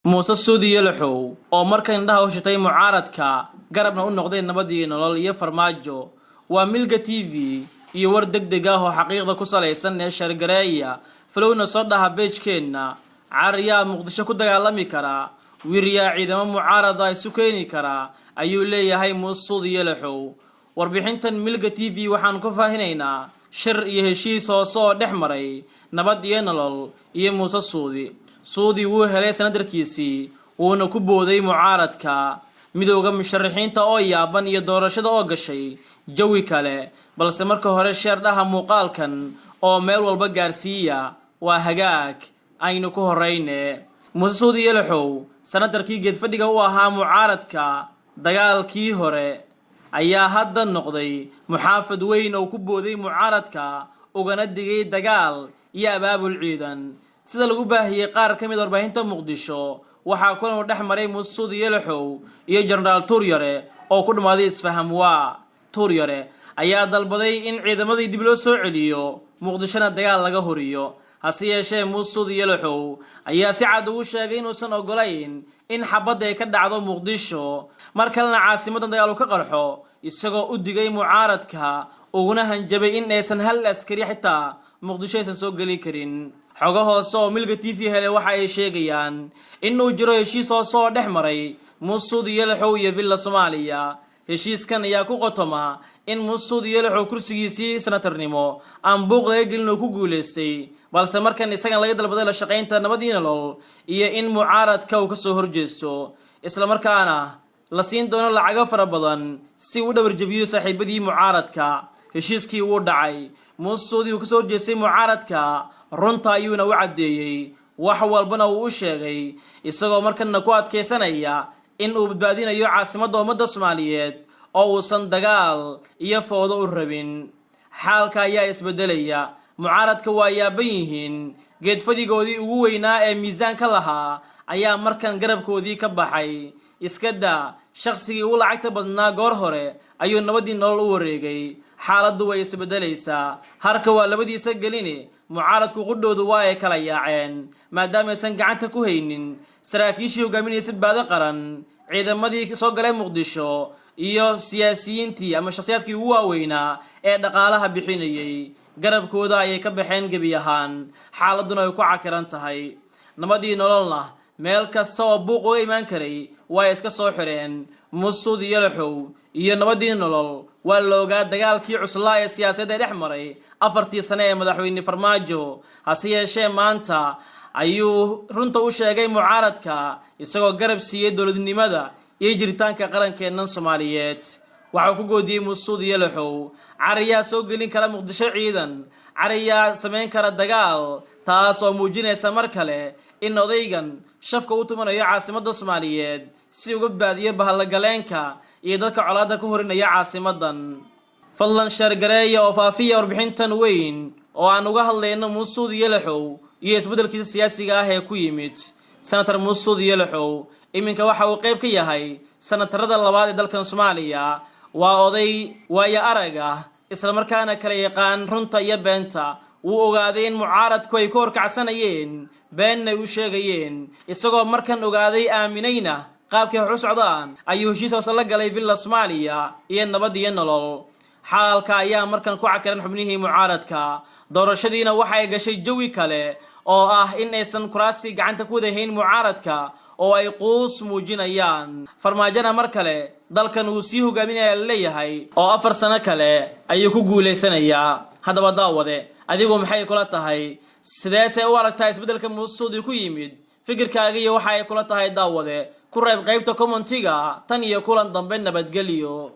muuse suudi yalaxow oo markan indhaha u shitay mucaaradka garabna u noqday nabadii nolol iyo farmaajo waa milga TV iyo war degdeg ah oo xaqiiqda ku salaysan ee shargareeya falowna soo dhaha beejkeena caariya muqdisho ku dagaalami kara wiriya ciidamo mucaarada isu keeni kara ayuu leeyahay muuse suudi yalaxow warbixintan milga TV waxaan ku faahinaynaa shir iyo heshiis oo soo dhex maray nabad iyo nolol iyo muuse suudi wuu helay sanadarkiisii wuuna ku booday mucaaradka midowga musharaxiinta oo yaaban iyo doorashada oo gashay jawi kale balse marka hore sheerdhaha muuqaalkan oo meel walba gaarsiiya waa hagaag aynu ku horeyne muuse suudi yalaxow sanadarkii geedfadhiga u ahaa mucaaradka dagaalkii hore ayaa hadda noqday muxaafad weyn oo ku booday mucaaradka ugana digay dagaal iyo abaabul ciidan sida lagu baahiyay qaar ka mid warbaahinta muqdisho waxaa kulan u dhex maray muuse suudi yalaxow iyo jenaraal tuuryare oo ku dhamaaday isfaham waa tuuryare ayaa dalbaday in ciidamadii dib loo soo celiyo muqdishona dagaal laga horiyo hase yeeshee muuse suudi yalaxow ayaa si cad ugu sheegay inuusan ogolayn in xabadda ay ka dhacdo muqdisho mar kalena caasimadan dagaal u ka qarxo isagoo u digay mucaaradka uguna hanjabay in aysan hal askari xitaa muqdisho aysan soo geli karin xogo hoose oo milga TV helay waxa ay sheegayaan inuu jiro heshiis oo soo dhex maray muuse suudi yalaxow iyo villa Soomaaliya heshiiskan ayaa ku qotoma in muuse suudi yalaxow kursigiisii senatarnimo aan buuq laga gelin oo ku guuleystay balse markan isagan laga dalbaday la shaqaynta nabadii nolol iyo in mucaaradka uu ka soo horjeesto isla markaana la siin doono lacago fara badan si uu dhawr jabiyo saaxiibadii mucaaradka heshiiskii wuu dhacay muuse suudi uu ka soo horjeestay mucaaradka runta ayuuna u cadeeyay wax walbana uu u sheegay isagoo markana ku adkeysanaya in uu badbaadinayo caasimadda ummadda Soomaaliyeed oo uusan dagaal iyo foodo u rabin xaalka ayaa isbedelaya mucaaradka waa yaaban yihiin geedfadhigoodii ugu weynaa ee miisaanka lahaa ayaa markan garabkoodii ka baxay iska daa shaqsigii u lacagta badnaa goor hore ayuu nabadii nolol u wareegay xaaladdu way isbedelaysaa harka waa labadiisa gelini mucaaradku qudhoodu waa ay kala yaaceen maadaama aysan gacanta ku haynin saraakiishii hogaaminaysa baada qaran ciidamadii soo galay muqdisho iyo siyaasiyiintii ama shakhsiyaadkii ugu waaweynaa ee dhaqaalaha bixinayay garabkooda ayay ka baxeen gebi ahaan xaaladuna ay ku cakiran tahay nabadii nololna meel kasta oo buuq uga imaan karay waa iska soo xireen muuse suudi yalaxow iyo nabadii nolol waa la ogaa dagaalkii cuslaa ee siyaasadda dhex maray 4 sano ee madaxweyne farmaajo hase yeeshee maanta ayuu runta u sheegay mucaaradka isagoo garab siiyay dowladnimada iyo jiritaanka qarankeena Soomaaliyeed waxa ku goodiyay muuse suudi yalaxow cariya soo gelin kara muqdisho ciidan cariya sameyn kara dagaal taas oo muujinaysa mar kale in odaygan shafka u tumanayo caasimadda Soomaaliyeed si uga baadiyo bahalgaleenka iyo dadka colaadda ku horinaya caasimadan fadlan shargareeya oo faafiya warbixintan weyn oo aan uga hadlayno muuse suudi yalaxow iyo isbedelkiisa siyaasiga ah ee ku yimid senator muuse suudi yalaxow iminka waxa uu qayb ka yahay senatarada labaad ee dalkan Soomaaliya waa oday waaya arag ah isla markaana kala yaqaan runta iyo beenta wuu ogaaday in mucaaradku ay ku horkacsanayeen beenna u sheegayeen isagoo markan ogaaday aaminayna qaabkii wax u socdaan ayuu heshiis hoose la galay villa Soomaaliya iyo nabad iyo nolol xaalka ayaa markan ku cakiran xubnihii mucaaradka doorashadiina waxa ay gashay jawi kale oo ah in aysan kuraasi gacanta ku wadahayn mucaaradka oo ay quus muujinayaan farmaajana mar kale dalkan uu sii hogaaminaya leeyahay oo 4 sano kale ayuu ku guuleysanayaa haddaba daawade adigu maxay kula tahay sideesay u aragtaa isbedelka muuse suudi ku yimid fikirkaaga iyo waxa ay kula tahay daawade ku reeb qaybta commentiga tan iyo kulan dambe nabadgelyo